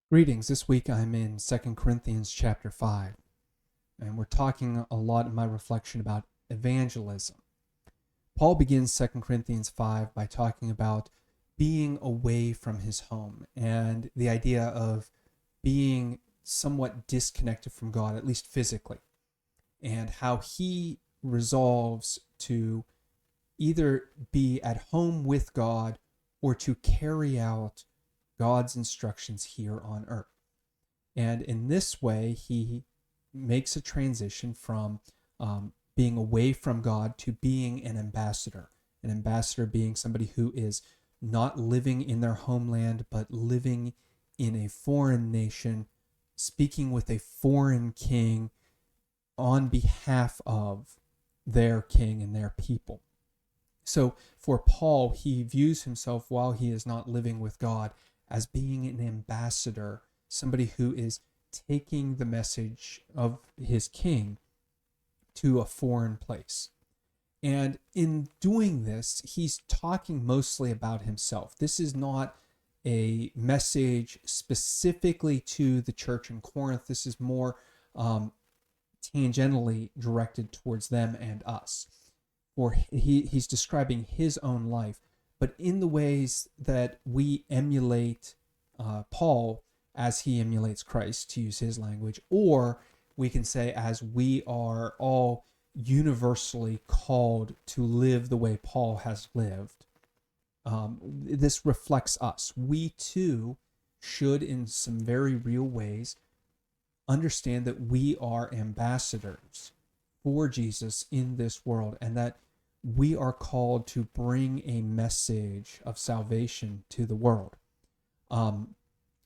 Greetings. This week I'm in 2 Corinthians chapter 5, and we're talking a lot in my reflection about evangelism. Paul begins 2 Corinthians 5 by talking about being away from his home and the idea of being somewhat disconnected from God, at least physically, and how he resolves to either be at home with God or to carry out God's instructions here on earth. And in this way, he makes a transition from being away from God to being an ambassador. An ambassador being somebody who is not living in their homeland, but living in a foreign nation, speaking with a foreign king on behalf of their king and their people. So for Paul, he views himself while he is not living with God as being an ambassador, somebody who is taking the message of his king to a foreign place. And in doing this, he's talking mostly about himself. This is not a message specifically to the church in Corinth. This is more tangentially directed towards them and us. Or he's describing his own life, but in the ways that we emulate Paul as he emulates Christ, to use his language, or we can say as we are all universally called to live the way Paul has lived. This reflects us. We too should, in some very real ways, understand that we are ambassadors for Jesus in this world, and that we are called to bring a message of salvation to the world. And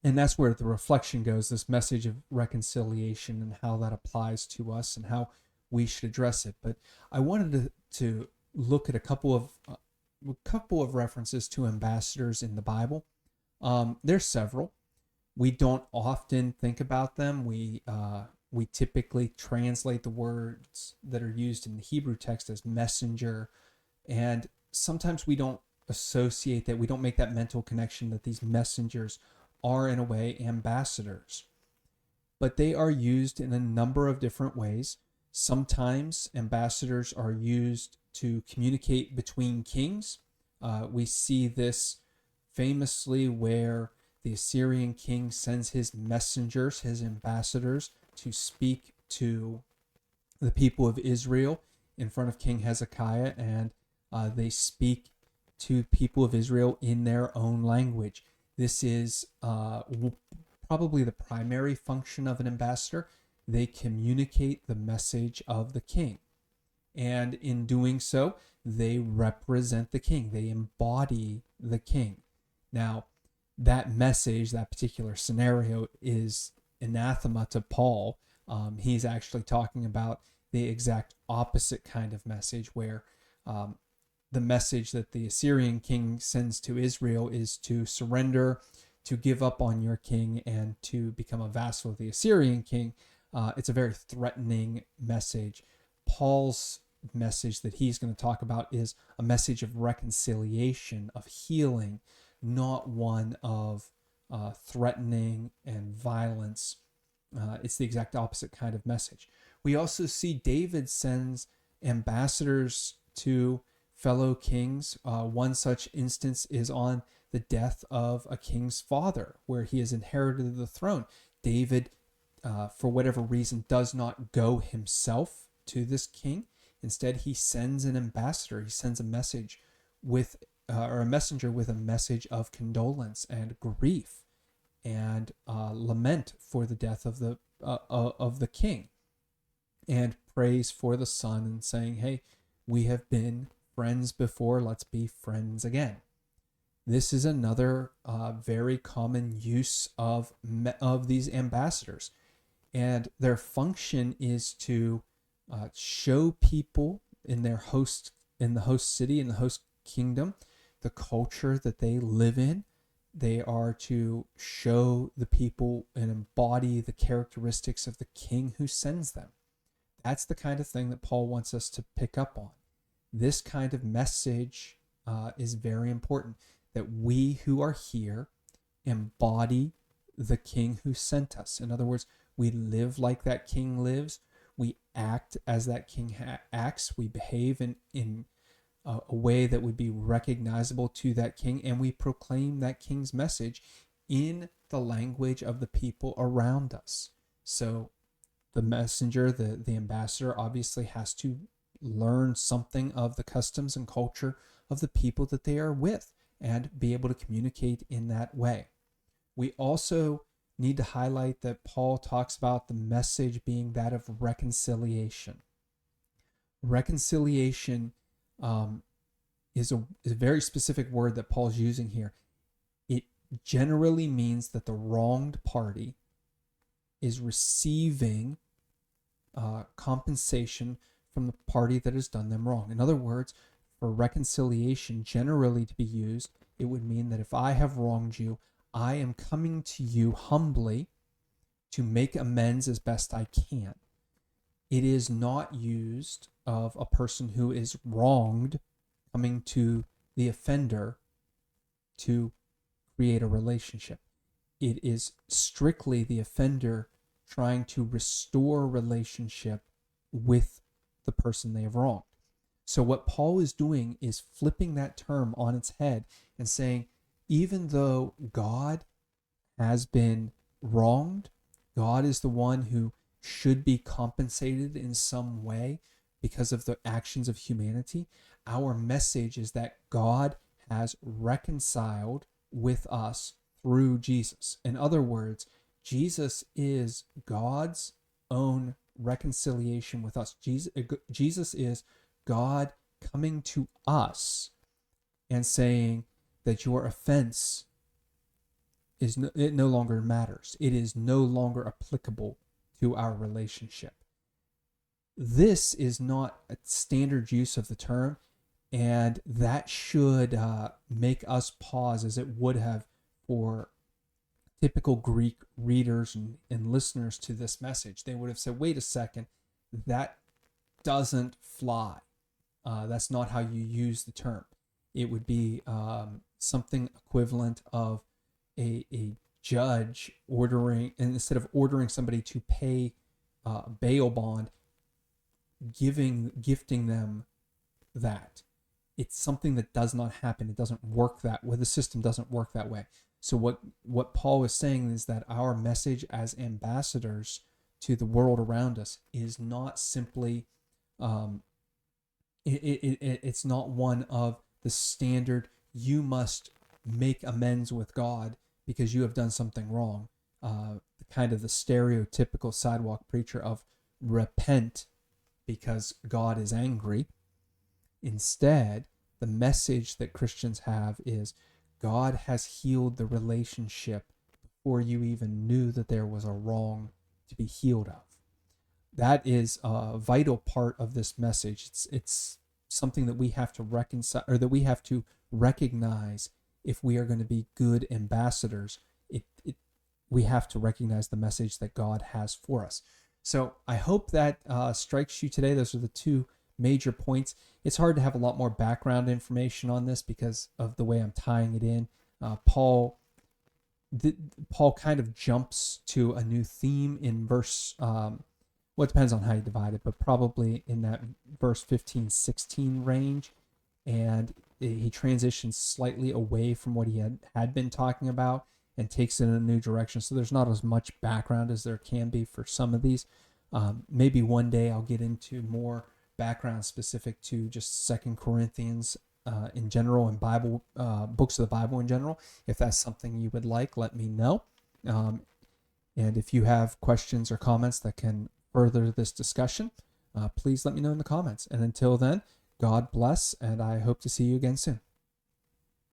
that's where the reflection goes, this message of reconciliation and how that applies to us and how we should address it. But I wanted to look at a couple of references to ambassadors in the Bible. There's several. We don't often think about them. We typically translate the words that are used in the Hebrew text as messenger, and sometimes we don't associate that, we don't make that mental connection that these messengers are in a way ambassadors. But they are used in a number of different ways. Sometimes ambassadors are used to communicate between kings. We see this famously where the Assyrian king sends his messengers, his ambassadors, to speak to the people of Israel in front of King Hezekiah, and they speak to people of Israel in their own language. This is probably the primary function of an ambassador. They communicate the message of the king, and in doing so, they represent the king. They embody the king. Now, that message, that particular scenario, is anathema to Paul. He's actually talking about the exact opposite kind of message, where the message that the Assyrian king sends to Israel is to surrender, to give up on your king, and to become a vassal of the Assyrian king. It's a very threatening message. Paul's message that he's going to talk about is a message of reconciliation, of healing, not one of threatening and violence. It's the exact opposite kind of message. We also see David sends ambassadors to fellow kings. One such instance is on the death of a king's father, where he has inherited the throne. David, for whatever reason, does not go himself to this king. Instead, he sends an ambassador. He sends a message with, or a messenger with a message of condolence and grief and lament for the death of the king, and praise for the son, and saying, "Hey, we have been friends before. Let's be friends again." This is another very common use of these ambassadors, and their function is to show people in the host city, in the host kingdom, the culture that they live in. They are to show the people and embody the characteristics of the king who sends them. That's the kind of thing that Paul wants us to pick up on. This kind of message is very important, that we who are here embody the king who sent us. In other words, we live like that king lives. We act as that king acts. We behave in a way that would be recognizable to that king, and we proclaim that king's message in the language of the people around us. So the messenger, the ambassador, obviously has to learn something of the customs and culture of the people that they are with and be able to communicate in that way. We also need to highlight that Paul talks about the message being that of reconciliation. Reconciliation is a very specific word that Paul's using here. It generally means that the wronged party is receiving compensation from the party that has done them wrong. In other words, for reconciliation generally to be used, it would mean that if I have wronged you, I am coming to you humbly to make amends as best I can. It is not used of a person who is wronged coming to the offender to create a relationship. It is strictly the offender trying to restore relationship with the person they have wronged. So what Paul is doing is flipping that term on its head and saying, even though God has been wronged, God is the one who should be compensated in some way because of the actions of humanity. Our message is that God has reconciled with us through Jesus. In other words, Jesus is God's own reconciliation with us. Jesus is God coming to us and saying that your offense it no longer matters. It is no longer applicable to our relationship. This is not a standard use of the term, and that should make us pause as it would have for typical Greek readers and listeners to this message. They would have said, wait a second, that doesn't fly. That's not how you use the term. It would be something equivalent of a judge ordering, and instead of ordering somebody to pay bail bond, gifting them that. It's something that does not happen. It doesn't work that way. The system doesn't work that way. So what Paul is saying is that our message as ambassadors to the world around us is not simply it's not one of the standard, you must make amends with God because you have done something wrong. Kind of the stereotypical sidewalk preacher of repent because God is angry. Instead, the message that Christians have is God has healed the relationship before you even knew that there was a wrong to be healed of. That is a vital part of this message. It's something that we have to reconcile, or that we have to recognize if we are going to be good ambassadors. We have to recognize the message that God has for us. So I hope that strikes you today. Those are the two major points. It's hard to have a lot more background information on this because of the way I'm tying it in. Paul kind of jumps to a new theme in verse, well, it depends on how you divide it, but probably in that verse 15-16 range. And he transitions slightly away from what he had been talking about and takes it in a new direction. So there's not as much background as there can be for some of these. Maybe one day I'll get into more background specific to just 2 Corinthians in general, and Bible books of the Bible in general. If that's something you would like, let me know. And if you have questions or comments that can further this discussion, please let me know in the comments. And until then, God bless, and I hope to see you again soon.